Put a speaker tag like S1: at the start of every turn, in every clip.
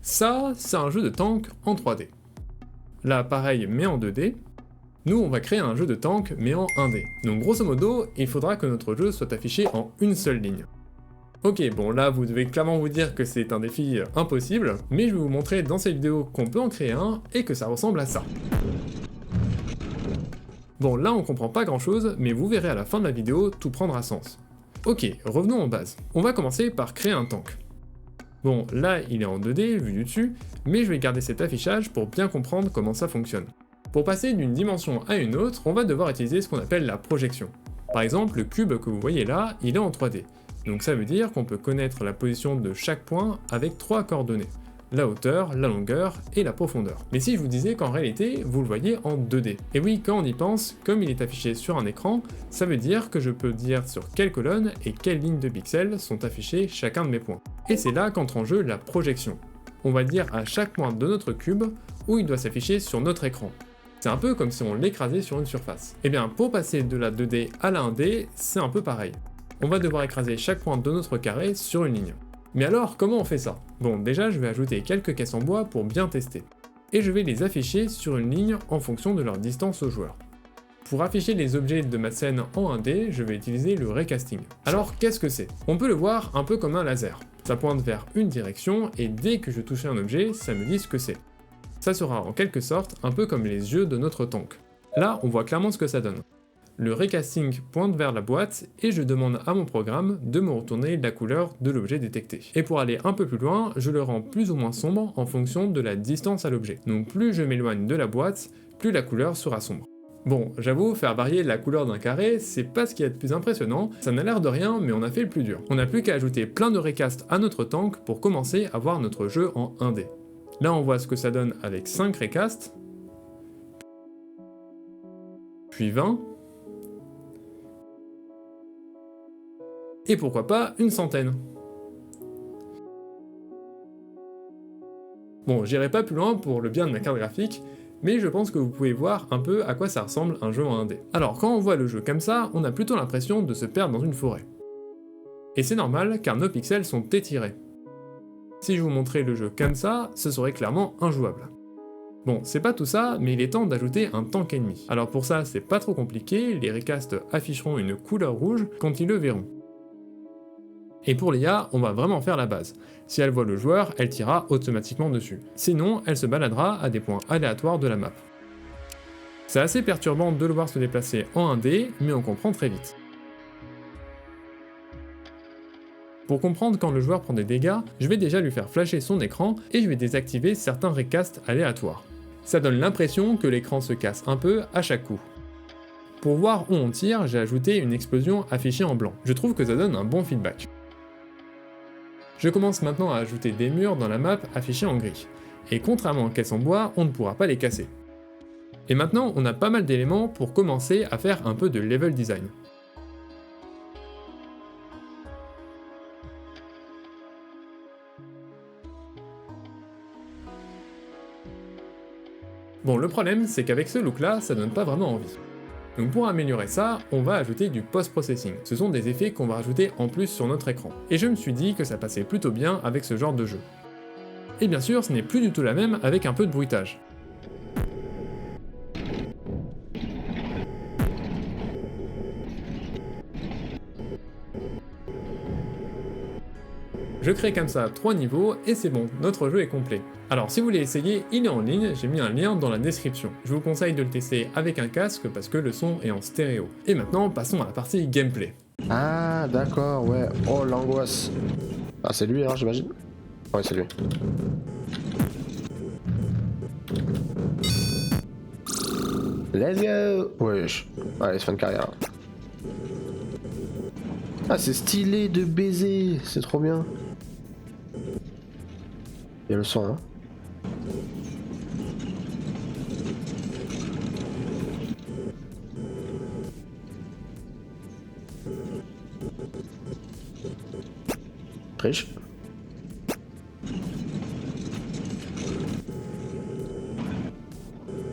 S1: Ça, c'est un jeu de tank en 3D. Là, pareil, mais en 2D. Nous, on va créer un jeu de tank, mais en 1D. Donc grosso modo, il faudra que notre jeu soit affiché en une seule ligne. Ok, bon là, vous devez clairement vous dire que c'est un défi impossible, mais je vais vous montrer dans cette vidéo qu'on peut en créer un, et que ça ressemble à ça. Bon, là, on comprend pas grand chose, mais vous verrez à la fin de la vidéo, tout prendra sens. Ok, revenons en base. On va commencer par créer un tank. Bon, là, il est en 2D, vu du dessus, mais je vais garder cet affichage pour bien comprendre comment ça fonctionne. Pour passer d'une dimension à une autre, on va devoir utiliser ce qu'on appelle la projection. Par exemple, le cube que vous voyez là, il est en 3D. Donc ça veut dire qu'on peut connaître la position de chaque point avec 3 coordonnées. La hauteur, la longueur et la profondeur. Mais si je vous disais qu'en réalité, vous le voyez en 2D. Et oui, quand on y pense, comme il est affiché sur un écran, ça veut dire que je peux dire sur quelle colonne et quelles lignes de pixels sont affichés chacun de mes points. Et c'est là qu'entre en jeu la projection. On va dire à chaque point de notre cube où il doit s'afficher sur notre écran. C'est un peu comme si on l'écrasait sur une surface. Et bien, pour passer de la 2D à la 1D, c'est un peu pareil. On va devoir écraser chaque point de notre carré sur une ligne. Mais alors, comment on fait ça? Bon, déjà, je vais ajouter quelques caisses en bois pour bien tester. Et je vais les afficher sur une ligne en fonction de leur distance au joueur. Pour afficher les objets de ma scène en 1D, je vais utiliser le raycasting. Alors, qu'est-ce que c'est? On peut le voir un peu comme un laser. Ça pointe vers une direction, et dès que je touche un objet, ça me dit ce que c'est. Ça sera en quelque sorte un peu comme les yeux de notre tank. Là, on voit clairement ce que ça donne. Le raycasting pointe vers la boîte et je demande à mon programme de me retourner la couleur de l'objet détecté. Et pour aller un peu plus loin, je le rends plus ou moins sombre en fonction de la distance à l'objet. Donc plus je m'éloigne de la boîte, plus la couleur sera sombre. Bon, j'avoue, faire varier la couleur d'un carré, c'est pas ce qu'il y a de plus impressionnant, ça n'a l'air de rien, mais on a fait le plus dur. On n'a plus qu'à ajouter plein de raycasts à notre tank pour commencer à voir notre jeu en 1D. Là, on voit ce que ça donne avec 5 raycasts, puis 20, et pourquoi pas une centaine. Bon, j'irai pas plus loin pour le bien de ma carte graphique, mais je pense que vous pouvez voir un peu à quoi ça ressemble un jeu en 1D. Alors quand on voit le jeu comme ça, on a plutôt l'impression de se perdre dans une forêt. Et c'est normal car nos pixels sont étirés. Si je vous montrais le jeu comme ça, ce serait clairement injouable. Bon, c'est pas tout ça, mais il est temps d'ajouter un tank ennemi. Alors pour ça, c'est pas trop compliqué, les raycasts afficheront une couleur rouge quand ils le verront. Et pour l'IA, on va vraiment faire la base. Si elle voit le joueur, elle tirera automatiquement dessus. Sinon, elle se baladera à des points aléatoires de la map. C'est assez perturbant de le voir se déplacer en 1D, mais on comprend très vite. Pour comprendre quand le joueur prend des dégâts, je vais déjà lui faire flasher son écran et je vais désactiver certains raycasts aléatoires. Ça donne l'impression que l'écran se casse un peu à chaque coup. Pour voir où on tire, j'ai ajouté une explosion affichée en blanc. Je trouve que ça donne un bon feedback. Je commence maintenant à ajouter des murs dans la map affichés en gris. Et contrairement aux caisses en bois, on ne pourra pas les casser. Et maintenant, on a pas mal d'éléments pour commencer à faire un peu de level design. Bon, le problème, c'est qu'avec ce look-là, ça donne pas vraiment envie. Donc pour améliorer ça, on va ajouter du post-processing. Ce sont des effets qu'on va rajouter en plus sur notre écran. Et je me suis dit que ça passait plutôt bien avec ce genre de jeu. Et bien sûr, ce n'est plus du tout la même avec un peu de bruitage. Je crée comme ça 3 niveaux et c'est bon, notre jeu est complet. Alors si vous voulez essayer, il est en ligne, j'ai mis un lien dans la description. Je vous conseille de le tester avec un casque parce que le son est en stéréo. Et maintenant, passons à la partie gameplay.
S2: Ah d'accord, ouais. Oh l'angoisse. Ah c'est lui alors j'imagine. Ouais c'est lui. Let's go. Wesh. Allez c'est fin de carrière. Ah c'est stylé de baiser, c'est trop bien. Il y a le son hein. Riche.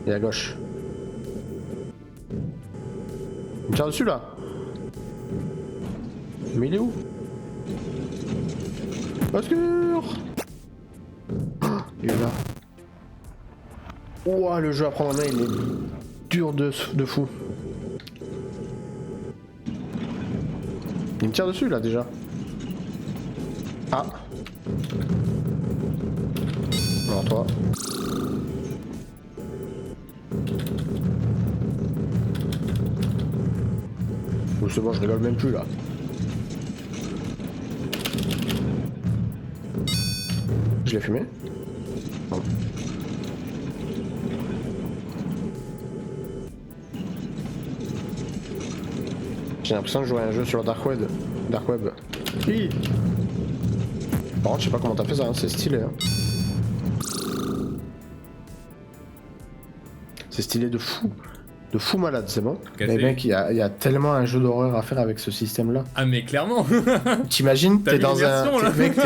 S2: Et à gauche. Il me tire dessus là. Mais il est où? Au secours! Il est là. Ouah, le jeu à prendre en main, il est dur de fou. Il me tire dessus là déjà. Ah. Alors toi. Oh, c'est bon, je rigole même plus là. Je l'ai fumé. Bon. J'ai l'impression de jouer à un jeu sur le Dark Web. Dark Web. Hi. Par contre, je sais pas comment t'as fait ça, hein. C'est stylé. Hein. C'est stylé de fou. De fou malade, c'est bon. Mais mec, il y a tellement un jeu d'horreur à faire avec ce système-là.
S1: Ah mais clairement.
S2: T'imagines, t'es dans
S1: là.
S2: Mec,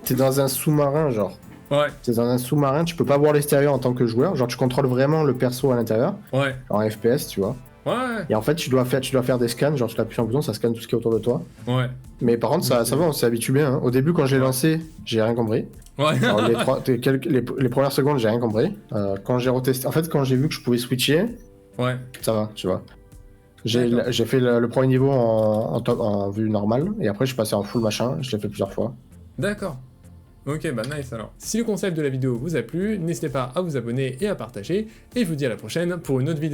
S2: t'es dans un sous-marin, genre.
S1: Ouais.
S2: T'es dans un sous-marin, tu peux pas voir l'extérieur en tant que joueur. Genre, tu contrôles vraiment le perso à l'intérieur.
S1: Ouais.
S2: En FPS, tu vois.
S1: Ouais.
S2: Et en fait, tu dois faire des scans. Genre, tu appuies sur un bouton, ça scanne tout ce qui est autour de toi.
S1: Ouais.
S2: Mais par contre, ça va, on s'y habitue bien. Hein. Au début, quand j'ai lancé, j'ai rien compris.
S1: Ouais.
S2: Alors, les premières secondes, j'ai rien compris. Quand j'ai retesté, en fait, quand j'ai vu que je pouvais switcher,
S1: Ouais.
S2: ça va, tu vois. J'ai fait le premier niveau en vue normale, et après, je suis passé en full machin. Je l'ai fait plusieurs fois.
S1: D'accord. Ok, bah nice alors. Si le concept de la vidéo vous a plu, n'hésitez pas à vous abonner et à partager, et je vous dis à la prochaine pour une autre vidéo.